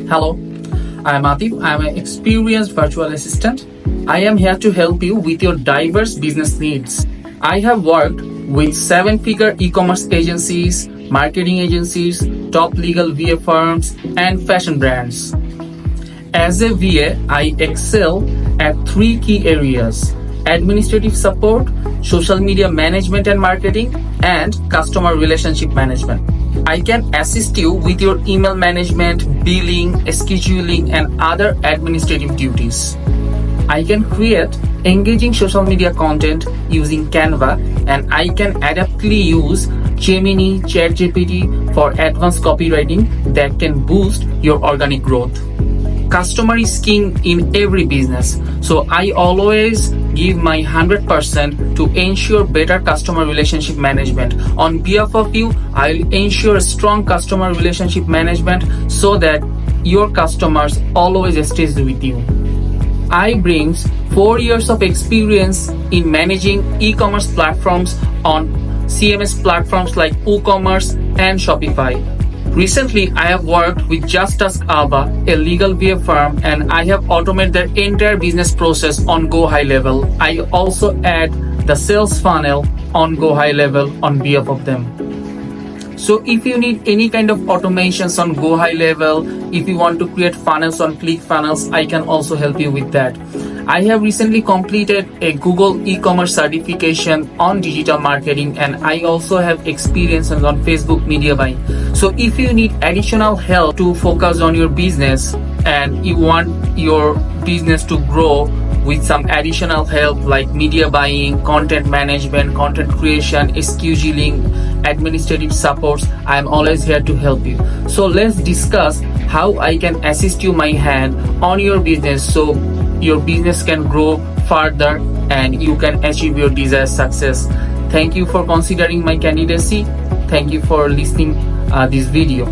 Hello, I am Atif. I am an experienced virtual assistant. I am here to help you with your diverse business needs. I have worked with 7-figure e-commerce agencies, marketing agencies, top legal VA firms, and fashion brands. As a VA, I excel at 3 key areas: administrative support, social media management and marketing, and customer relationship management. I can assist you with your email management, billing, scheduling, and other administrative duties. I can create engaging social media content using Canva, and I can adaptively use Gemini, ChatGPT for advanced copywriting that can boost your organic growth. Customer is king in every business, so I always give my 100% to ensure better customer relationship management. On behalf of you, I'll ensure strong customer relationship management so that your customers always stays with you. I bring 4 years of experience in managing e-commerce platforms on CMS platforms like WooCommerce and Shopify. Recently, I have worked with Just Ask Ava, a legal VA firm, and I have automated their entire business process on GoHighlevel. I also add the sales funnel on GoHighlevel on behalf of them. So if you need any kind of automations on GoHighlevel, if you want to create funnels on ClickFunnels, I can also help you with that. I have recently completed a Google e-commerce certification on digital marketing, and I also have experience on Facebook media buying. So if you need additional help to focus on your business and you want your business to grow with some additional help like media buying, content management, content creation, scheduling, administrative supports, I am always here to help you. So let's discuss how I can assist you my hand on your business so your business can grow further and you can achieve your desired success. Thank you for considering my candidacy. Thank you for listening this video.